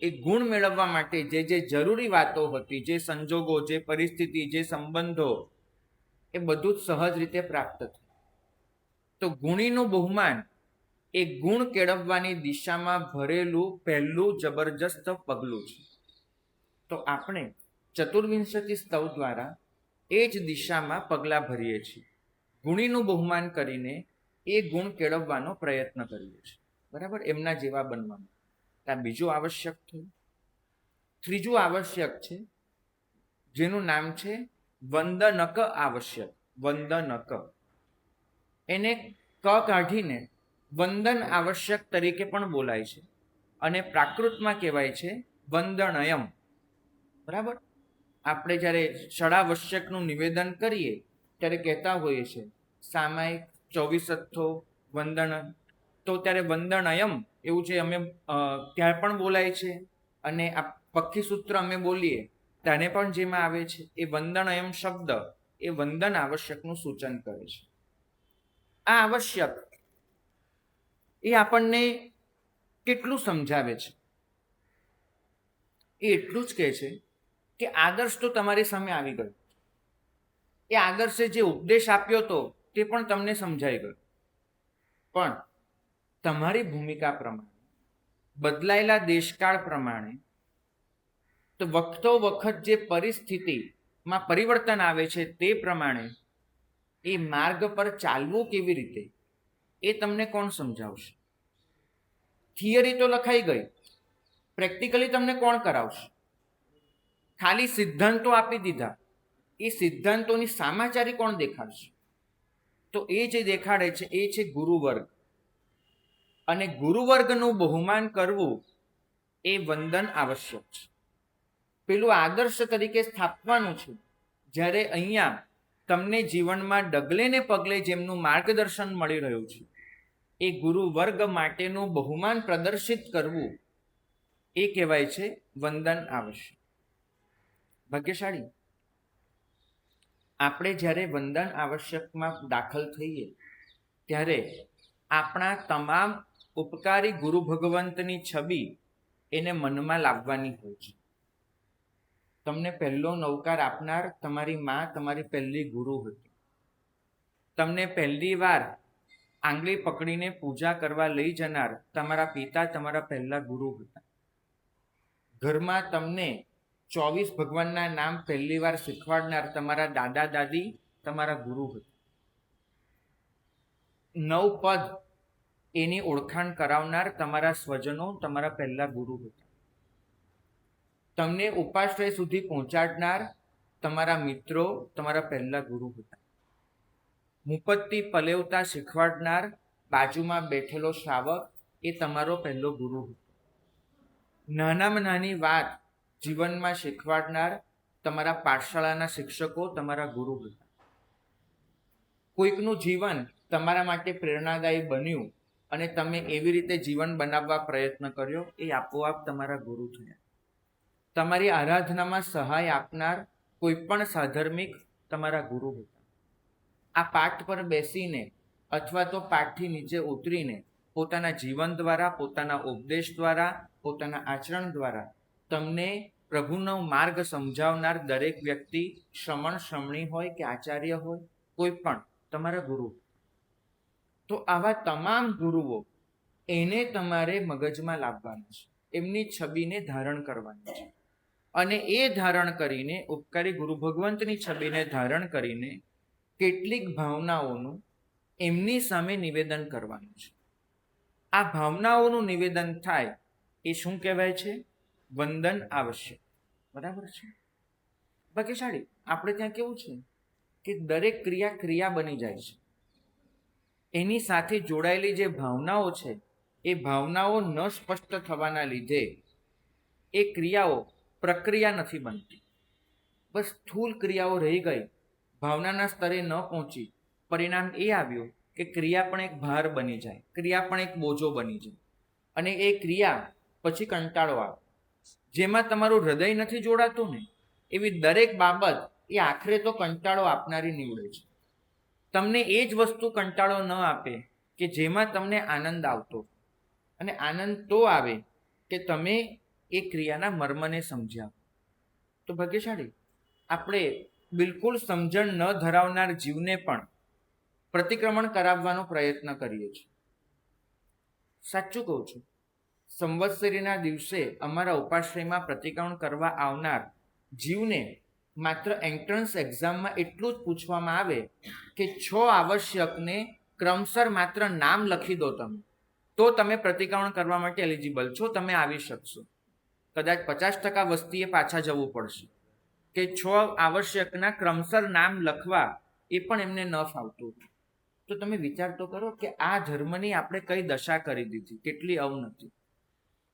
એ ગુણ મેળવવા માટે જે જરૂરી વાતો હતી, જે સંજોગો, જે પરિસ્થિતિ, જે સંબંધો, એ બધું જ સહજ રીતે પ્રાપ્ત થાય. તો ગુણીનું બહુમાન એ ગુણ કેળવવાની દિશામાં ભરેલું પહેલું જબરજસ્ત પગલું છે. તો આપણે ચતુર્વિંશતિ સ્તવ દ્વારા એ જ દિશામાં પગલાં ભરીએ છીએ. ગુણીનું બહુમાન કરીને એ ગુણ કેળવવાનો પ્રયત્ન કરીએ છીએ, બરાબર, એમના જેવા બનવાનું. આ બીજું આવશ્યક થયું. ત્રીજું આવશ્યક છે જેનું નામ છે વંદનક આવશ્યક. વંદનક, એને ક કાઢીને વંદન આવશ્યક તરીકે પણ બોલાય છે અને પ્રાકૃતમાં કહેવાય છે વંદનયમ. બરાબર, આપણે જ્યારે ષડાવશ્યકનું નિવેદન કરીએ ત્યારે કહેતા હોઈએ છીએ સામાયિક, ચોવીસથ્થો, વંદન. તો ત્યારે વંદનયમ એવું છે, અમે ત્યાં પણ બોલાય છે. અને આ પક્ષી સૂત્ર અમે બોલીએ ત્યારે પણ જેમાં આવે છે એ વંદનયમ શબ્દ એ વંદન આવશ્યકનું સૂચન કરે છે. આ આવશ્યક એ આપણને કેટલું સમજાવે છે? એ એટલું જ કહે છે કે આદર્શ તો તમારી સામે આવી ગયો, એ આદર્શે જે ઉપદેશ આપ્યો હતો તે પણ તમને સમજાઈ ગયો, પણ તમારી ભૂમિકા પ્રમાણે, બદલાયેલા દેશકાળ પ્રમાણે, તો વખતો વખત જે પરિસ્થિતિમાં પરિવર્તન આવે છે તે પ્રમાણે એ માર્ગ પર ચાલવું કેવી રીતે એ તમને કોણ સમજાવશે? થિયરી તો લખાઈ ગઈ, પ્રેક્ટિકલી તમને કોણ કરાવશે? ખાલી સિદ્ધાંતો આપી દીધા, એ સિદ્ધાંતોની સામાચારી કોણ દેખાડશે? તો એ જે દેખાડે છે એ છે ગુરુવર્ગ. અને ગુરુવર્ગનું બહુમાન કરવું એ વંદન આવશ્યક છે. પેલું આદર્શ તરીકે સ્થાપવાનું છે. જ્યારે અહીંયા તમને જીવનમાં ડગલે ને પગલે જેમનું માર્ગદર્શન મળી રહ્યું છે એ ગુરુવર્ગ માટેનું બહુમાન પ્રદર્શિત કરવું એ કહેવાય છે વંદન આવશ્યક. ભાગ્યશાળી આપણે જ્યારે વંદન આવશ્યકમાં દાખલ થઈએ ત્યારે આપણા તમામ ઉપકારી ગુરુ ભગવંતની છબી એને મનમાં લાવવાની હોય છે. તમને પહેલો નવકાર આપનાર તમારી મા તમારી પહેલી ગુરુ હતી. તમને પહેલી વાર આંગળી પકડીને પૂજા કરવા લઈ જનાર તમારા પિતા તમારા પહેલા ગુરુ હતા. ઘરમાં તમને 24 ભગવાનના નામ પહેલી વાર શીખવાડનાર તમારા દાદા દાદી તમારા ગુરુ હતા. 9 પદ એની ઓળખાણ કરાવનાર તમારા સ્વજનો તમારા પહેલા ગુરુ હતા. તમને ઉપાશ્રય સુધી પહોંચાડનાર તમારા મિત્રો તમારા પહેલા ગુરુ હતા. મુપત્તિ પલેવતા શીખવાડનાર બાજુમાં બેઠેલો શ્રાવક એ તમારો પહેલો ગુરુ હતો. નાનામાં નાની વાત જીવનમાં શીખવાડનાર તમારા પાઠશાળાના શિક્ષકો તમારા ગુરુ હતા. કોઈકનું જીવન તમારા માટે પ્રેરણાદાયી બન્યું અને તમે એવી રીતે જીવન બનાવવા પ્રયત્ન કર્યો, એ આપોઆપ તમારા ગુરુ થયા. તમારી આરાધનામાં સહાય આપનાર કોઈ પણ સાધર્મિક તમારા ગુરુ હતા. આ પાઠ પર બેસીને અથવા તો પાઠથી નીચે ઉતરીને પોતાના જીવન દ્વારા, પોતાના ઉપદેશ દ્વારા, પોતાના આચરણ દ્વારા તમને પ્રભુનો માર્ગ સમજાવનાર દરેક વ્યક્તિ, શ્રમણ શ્રમણી હોય કે આચાર્ય હોય, કોઈ પણ તમારા ગુરુ. તો આવા તમામ ગુરુઓ એને તમારે મગજમાં લાવવાનું છે, એમની છબીને ધારણ કરવાની છે. અને એ ધારણ કરીને, ઉપકારી ગુરુ ભગવંતની છબીને ધારણ કરીને કેટલીક ભાવનાઓનું એમની સામે નિવેદન કરવાનું છે. આ ભાવનાઓનું નિવેદન થાય એ શું કહેવાય છે? વંદન આવશ્યક. બરાબર છે? ભાગ્યશાળી આપણે ત્યાં કેવું છે કે દરેક ક્રિયા ક્રિયા બની જાય છે. એની સાથે જોડાયેલી જે ભાવનાઓ છે એ ભાવનાઓ ન સ્પષ્ટ થવાના લીધે એ ક્રિયાઓ પ્રક્રિયા નથી બનતી. બસ સ્થૂળ ક્રિયાઓ રહી ગઈ, ભાવનાના સ્તરે ન પહોંચી. પરિણામ એ આવ્યું કે ક્રિયા પણ એક ભાર બની જાય, ક્રિયા પણ એક બોજો બની જાય. અને એ ક્રિયા પછી કંટાળો આવે. જેમાં તમારું હૃદય નથી જોડાતું ને એવી દરેક બાબત એ આખરે તો કંટાળો આપનારી નીવડે છે. તમને એ જ વસ્તુ કંટાળો ન આપે કે જેમાં તમને આનંદ આવતો. અને આનંદ તો આવે કે તમે એ ક્રિયાના મર્મને સમજ્યા. તો ભાગ્યશાળી આપણે બિલકુલ સમજણ ન ધરાવનાર જીવને પણ પ્રતિક્રમણ કરાવવાનો પ્રયત્ન કરીએ છીએ. સાચું કહું છું, સંવત્સરીના દિવસે અમારા ઉપાશ્રયમાં પ્રતિક્રમણ કરવા આવનાર જીવને માત્ર એન્ટ્રન્સ એક્ઝામમાં એટલું જ પૂછવામાં આવે કે 6 આવશ્યકને ક્રમસર માત્ર નામ લખી દો તમે, તો તમે પ્રતિક્રમણ કરવા માટે એલિજિબલ છો, તમે આવી શકશો. કદાચ 50% વસ્તીએ પાછા જવું પડશે કે 6 આવશ્યકના ક્રમસર નામ લખવા એ પણ એમને ન ફાવતું. તો તમે વિચાર તો કરો કે આ ધર્મની આપણે કઈ દશા કરી દીધી, કેટલી અવનતિ.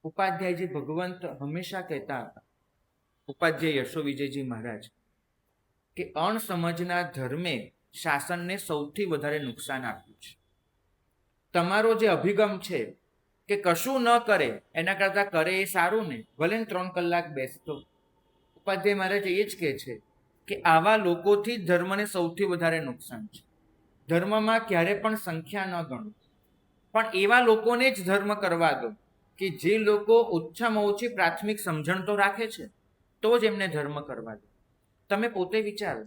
ઉપાધ્યાયજી ભગવંત હંમેશા કહેતા હતા, ઉપાધ્યાય યશો વિજયજી મહારાજ, કે અણસમજના ધર્મે શાસનને સૌથી વધારે નુકસાન આપ્યું છે. તમારો જે અભિગમ છે કે કશું ન કરે એના કરતાં કરે એ સારું ને, ભલે 3 કલાક બેસતો. ઉપાધ્યાય મહારાજ એ જ કહે છે કે આવા લોકોથી ધર્મને સૌથી વધારે નુકસાન છે. ધર્મમાં ક્યારે પણ સંખ્યા ન ગણો, પણ એવા લોકોને જ ધર્મ કરવા દો કે જે લોકો ઓછામાં ઓછી પ્રાથમિક સમજણ તો રાખે છે, તો જ એમને ધર્મ કરવા દો. તમે પોતે વિચારો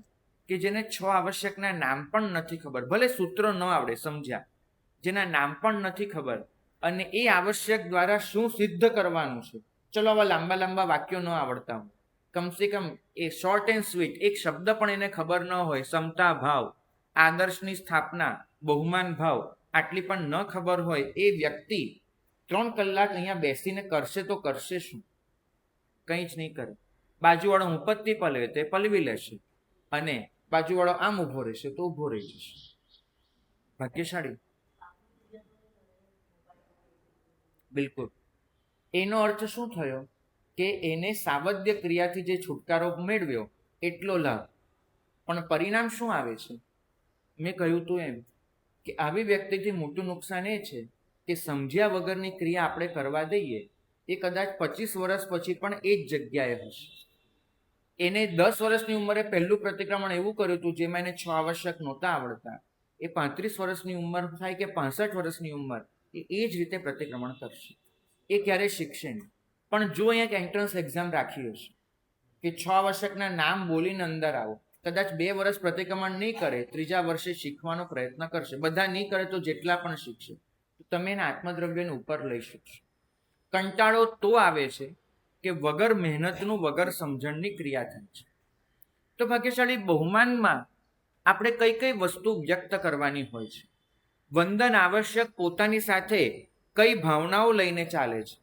કે જેને 6 આવશ્યકના નામ પણ નથી ખબર, ભલે સૂત્ર ન આવડે સમજ્યા, જેના નામ પણ નથી ખબર, અને એ આવશ્યક દ્વારા શું સિદ્ધ કરવાનું છે. ચલો આવા લાંબા લાંબા વાક્યો ન આવડતા હોય, કમસે કમ એ શોર્ટ એન્ડ સ્વીટ એક શબ્દ પણ એને ખબર ન હોય, સમતા ભાવ, આદર્શની સ્થાપના, બહુમાન ભાવ, આટલી પણ ન ખબર હોય એ વ્યક્તિ 3 કલાક અહીંયા બેસીને કરશે તો કરશે શું? કંઈ જ નહીં કરે. બાજુવાળો મુપત્તિ પલવે તે પલવી લેશે, અને બાજુવાળો આમ ઊભો રહેશે તો ઊભો રહી જશે. ભાગ્યશાળી. બિલકુલ. એનો અર્થ શું થયો કે એને સાવદ્ય ક્રિયાથી જે છુટકારો મેળવ્યો એટલો લાભ, પણ પરિણામ શું આવે છે? મેં કહ્યું તું એમ કે આવી વ્યક્તિથી મોટું નુકસાન એ છે કે સમજ્યા વગરની ક્રિયા આપણે કરવા દઈએ એ કદાચ 25 વર્ષ પછી પણ એ જ જગ્યાએ હશે. એને 10 વર્ષની ઉંમરે પહેલું પ્રતિક્રમણ એવું કર્યું હતું જેમાં એને 6 આવશ્યક નહોતા આવડતા. એ 35 વર્ષની ઉંમર થાય કે 65 વર્ષની ઉંમર એ જ રીતે પ્રતિક્રમણ કરશે. એ ક્યારેય શીખશે નહીં. પણ જો અહીંયા એક એન્ટ્રન્સ એક્ઝામ રાખી હશે કે 6 વર્ષકના નામ બોલીને અંદર આવો. કદાચ 2 વર્ષ પ્રતિક્રમણ નહીં કરે, 3જા વર્ષે શીખવાનો પ્રયત્ન કરશે. બધા નહીં કરે તો જેટલા પણ શીખશે તો તમે એના આત્મદ્રવ્યને ઉપર લઈ શકશો. કંટાળો તો આવે છે કે વગર મહેનતનું, વગર સમજણની ક્રિયા થાય છે. તો ભાગ્યશાળી બહુમાનમાં આપણે કઈ કઈ વસ્તુ વ્યક્ત કરવાની હોય છે? વંદન આવશ્યક પોતાની સાથે કઈ ભાવનાઓ લઈને ચાલે છે?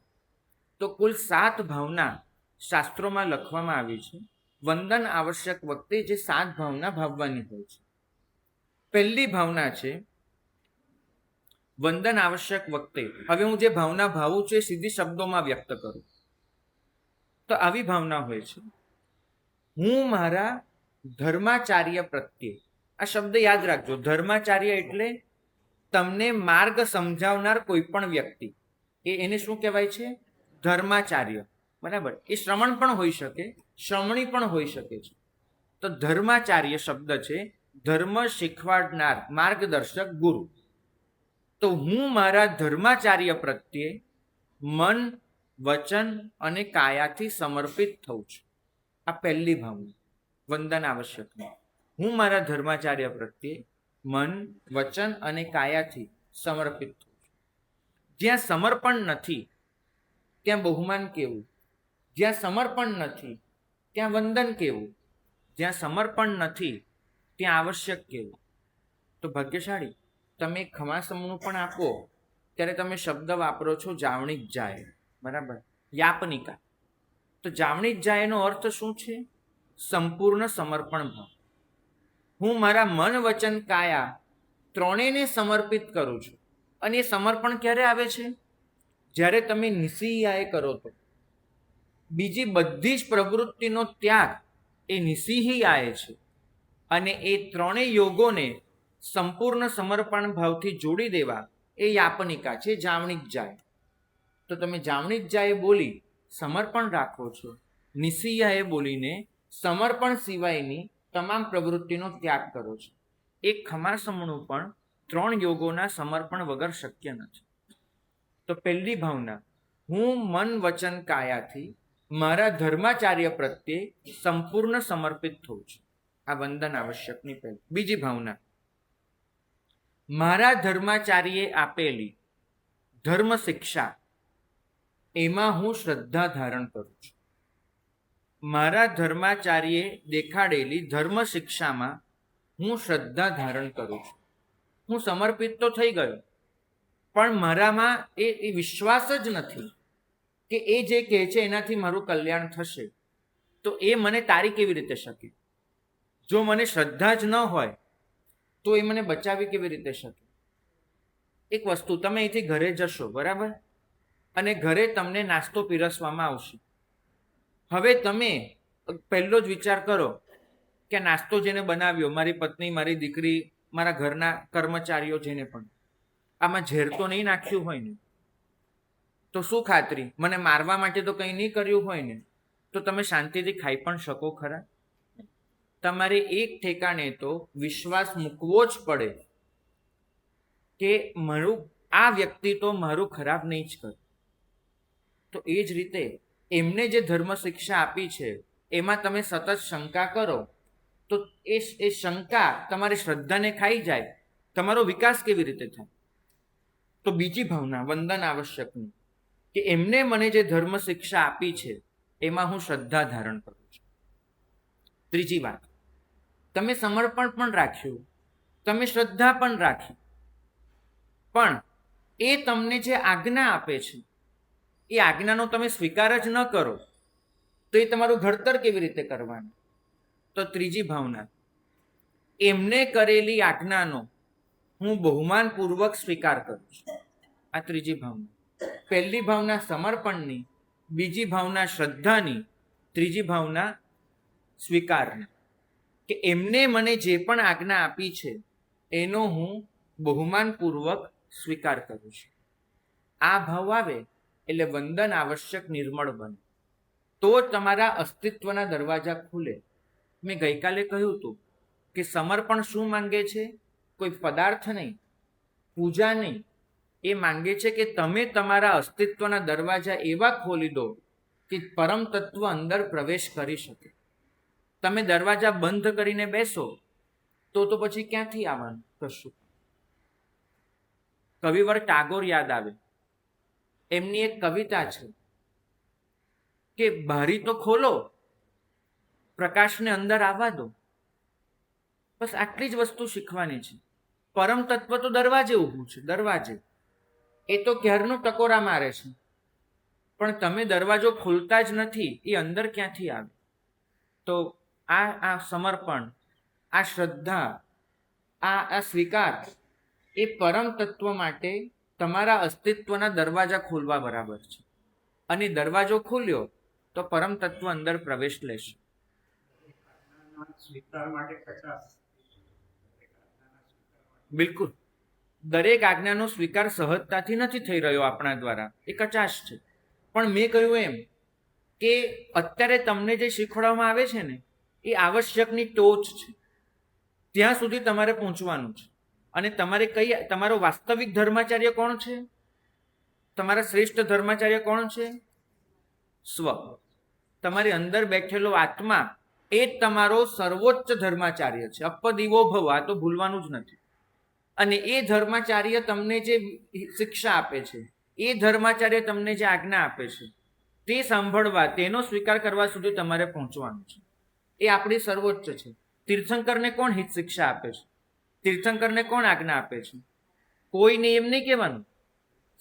તો કુલ 7 ભાવના શાસ્ત્રોમાં લખવામાં આવી છે. વંદન આવશ્યક વખતે જે 7 ભાવના ભાવવાની હોય છે. પહેલી ભાવના છે વંદન આવશ્યક વખતે. હવે હું જે ભાવના ભાવું છું એ સીધી શબ્દોમાં વ્યક્ત કરું તો આવી ભાવના હોય છે, હું મારા ધર્માચાર્ય પ્રત્યે. આ શબ્દ યાદ રાખજો. ધર્માચાર્ય એટલે તમને માર્ગ સમજાવનાર કોઈ પણ વ્યક્તિ, એને શું કહેવાય છે? ધર્માચાર્ય. બરાબર. એ શ્રમણ પણ હોઈ શકે, શ્રમણી પણ હોઈ શકે છે. તો ધર્માચાર્ય શબ્દ છે ધર્મ શીખવાડનાર, માર્ગદર્શક, ગુરુ. તો હું મારા ધર્માચાર્ય પ્રત્યે મન, વચન અને કાયાથી સમર્પિત થઉં છું. આ પહેલી ભાવના વંદન આવશ્યક. હું મારા ધર્માચાર્ય પ્રત્યે મન, વચન અને કાયાથી સમર્પિત થઉં છું. જ્યાં સમર્પણ નથી ત્યાં બહુમાન કેવું? જ્યાં સમર્પણ નથી ત્યાં વંદન કેવું? જ્યાં સમર્પણ નથી ત્યાં આવશ્યક કેવું? તો ભાગ્યશાળી તમે ખમાસમનું પણ આપો ત્યારે તમે શબ્દ વાપરો છો જાવણિક જાય. બરાબર. યાપનિકા. તો જાવણિક જાયનો અર્થ શું છે? સંપૂર્ણ સમર્પણ ભાવ. હું મારા મન, વચન, કાયા ત્રણેયને સમર્પિત કરું છું. અને એ સમર્પણ ક્યારે આવે છે? જ્યારે તમે નિસીહ્યાએ કરો તો. બીજી બધી જ પ્રવૃત્તિનો ત્યાગ એ નિસીહ્યાએ છે. અને એ ત્રણેય યોગોને સંપૂર્ણ સમર્પણ ભાવથી જોડી દેવા એ યાપનિકા છે, જાવણિક જાય. તો તમે જાવણિક જાય બોલી સમર્પણ રાખો છો, નિસીહ્યાએ બોલીને સમર્પણ સિવાયની તમામ પ્રવૃત્તિનો ત્યાગ કરો છો. એક ખમાસમણું પણ 3 યોગોના સમર્પણ વગર શક્ય નથી. તો પહેલી ભાવના, હું મન, વચન, કાયાથી મારા ધર્માચાર્ય પ્રત્યે સંપૂર્ણ સમર્પિત થઉં છું. આ વંદન આવશ્યકની પહેલી. બીજી ભાવના, મારા ધર્માચાર્યે આપેલી ધર્મ શિક્ષા એમાં હું શ્રદ્ધા ધારણ કરું છું. મારા ધર્માચાર્યે દેખાડેલી ધર્મ શિક્ષામાં હું શ્રદ્ધા ધારણ કરું છું. હું સમર્પિત તો થઈ ગયો, પણ મારામાં એ વિશ્વાસ જ નથી કે એ જે કહે છે એનાથી મારું કલ્યાણ થશે. તો એ મને તારી કેવી રીતે શકે? જો મને શ્રદ્ધા જ ન હોય તો એ મને બચાવી કેવી રીતે શકે? એક વસ્તુ, તમે અહીંથી ઘરે જશો, બરાબર, અને ઘરે તમને નાસ્તો પીરસવામાં આવશે. હવે તમે પહેલો જ વિચાર કરો કે નાસ્તો જેને બનાવ્યો, મારી પત્ની, મારી દીકરી, મારા ઘરના કર્મચારીઓ, જેને પણ, આમાં ઝેર તો નહીં નાખ્યું હોય ને? તો શું ખાતરી? મને મારવા માટે તો કંઈ નહીં કર્યું હોય ને? તો તમે શાંતિથી ખાઈ પણ શકો ખરા? તમારે એક ઠેકાણે તો વિશ્વાસ મૂકવો જ પડે કે મારું આ વ્યક્તિ તો મારું ખરાબ નહીં જ કરે. તો એ જ રીતે એમને જે ધર્મ શિક્ષા આપી છે એમાં તમે સતત શંકા કરો તો એ શંકા તમારી શ્રદ્ધાને ખાઈ જાય. તમારો વિકાસ કેવી રીતે થાય? તો બીજી ભાવના વંદન આવશ્યકની, કે એમને મને જે ધર્મ શિક્ષા આપી છે એમાં હું શ્રદ્ધા ધારણ કરું છું. ત્રીજી વાત, તમે સમર્પણ પણ રાખ્યું, તમે શ્રદ્ધા પણ રાખી, પણ એ તમને જે આજ્ઞા આપે છે એ આજ્ઞાનો તમે સ્વીકાર જ ન કરો તો એ તમારું ઘડતર કેવી રીતે કરવાનું? તો ત્રીજી ભાવના, એમને કરેલી આજ્ઞાનો હું બહુમાનપૂર્વક સ્વીકાર કરું છું. આ ત્રીજી ભાવના. પહેલી ભાવના સમર્પણની, બીજી ભાવના શ્રદ્ધાની, ત્રીજી ભાવના સ્વીકારની, કે એમને મને જે પણ આજ્ઞા આપી છે એનો હું બહુમાનપૂર્વક સ્વીકાર કરું છું. આ ભાવ આવે એટલે વંદન આવશ્યક નિર્મળ બને. તો તમારા અસ્તિત્વના દરવાજા ખુલે. મેં ગઈકાલે કહ્યું હતું કે સમર્પણ શું માંગે છે? કોઈ પદાર્થ નહીં, પૂજા નહીં. એ માંગે છે કે તમે તમારા અસ્તિત્વના દરવાજા એવા ખોલી દો કે પરમ તત્વ અંદર પ્રવેશ કરી શકે. તમે દરવાજા બંધ કરીને બેસો તો પછી ક્યાંથી આવવાનું કશું? કવિવર ટાગોર યાદ આવે. એમની એક કવિતા છે કે બારી તો ખોલો, પ્રકાશને અંદર આવવા દો. બસ આટલી જ વસ્તુ શીખવાની છે. પરમ તત્વ તો દરવાજે ઊભું છે, દરવાજે. એ તો ક્યારનું ટકોરા મારે છે, પણ તમે દરવાજો ખોલતા જ નથી, એ અંદર ક્યાંથી આવે? તો આ સમર્પણ, આ શ્રદ્ધા, આ સ્વીકાર એ પરમ તત્વ માટે તમારા અસ્તિત્વના દરવાજા ખોલવા બરાબર છે. અને દરવાજો ખોલ્યો તો પરમ તત્વ અંદર પ્રવેશ લેશે. બિલકુલ, દરેક આજ્ઞાનો સ્વીકાર સહજતાથી નથી થઈ રહ્યો આપણા દ્વારા, એ કચાશ છે. પણ મેં કહ્યું એમ કે અત્યારે તમને જે શીખવાડવામાં આવે છે ને, એ આવશ્યકની ટોચ છે. ત્યાં સુધી તમારે પહોંચવાનું છે. અને તમારો વાસ્તવિક ધર્માચાર્ય કોણ છે? તમારા શ્રેષ્ઠ ધર્માચાર્ય કોણ છે? સ્વ. તમારી અંદર બેઠેલો આત્મા એ જ તમારો સર્વોચ્ચ ધર્માચાર્ય છે. અપદીવો ભવ, આ તો ભૂલવાનું જ નથી. અને એ ધર્માચાર્ય તમને જે શિક્ષા આપે છે, એ ધર્માચાર્ય તમને જે આજ્ઞા આપે છે, તે સાંભળવા, તેનો સ્વીકાર કરવા સુધી તમારે પહોંચવાનું છે. એ આપણી સર્વોચ્ચ છે. તીર્થંકરને કોણ હિત શિક્ષા આપે છે? તીર્થંકરને કોણ આજ્ઞા આપે છે? કોઈને એમ નહીં કહેવાનું,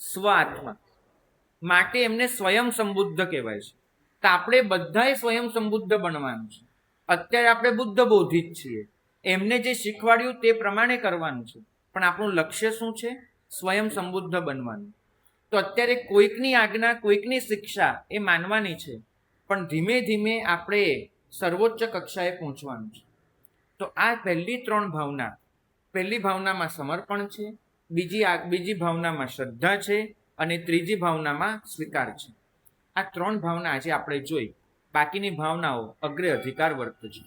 સ્વ આત્મા. માટે એમને સ્વયં સંબુદ્ધ કહેવાય છે. તો આપણે બધાએ સ્વયં સંબુદ્ધ બનવાનું છે. અત્યારે આપણે બુદ્ધ બોધિત છીએ. એમને જે શીખવાડ્યું તે પ્રમાણે કરવાનું છે. પણ આપણું લક્ષ્ય શું છે? સ્વયં સંબુદ્ધ બનવાનું. તો અત્યારે કોઈકની આજ્ઞા, કોઈકની શિક્ષા એ માનવાની છે, પણ ધીમે ધીમે આપણે સર્વોચ્ચ કક્ષાએ પહોંચવાનું છે. તો આ પહેલી 3 ભાવના, પહેલી ભાવનામાં સમર્પણ છે, બીજી ભાવનામાં શ્રદ્ધા છે, અને ત્રીજી ભાવનામાં સ્વીકાર છે. આ 3 ભાવના આજે આપણે જોઈ. બાકીની ભાવનાઓ અગ્રે અધિકાર વર્ત છે.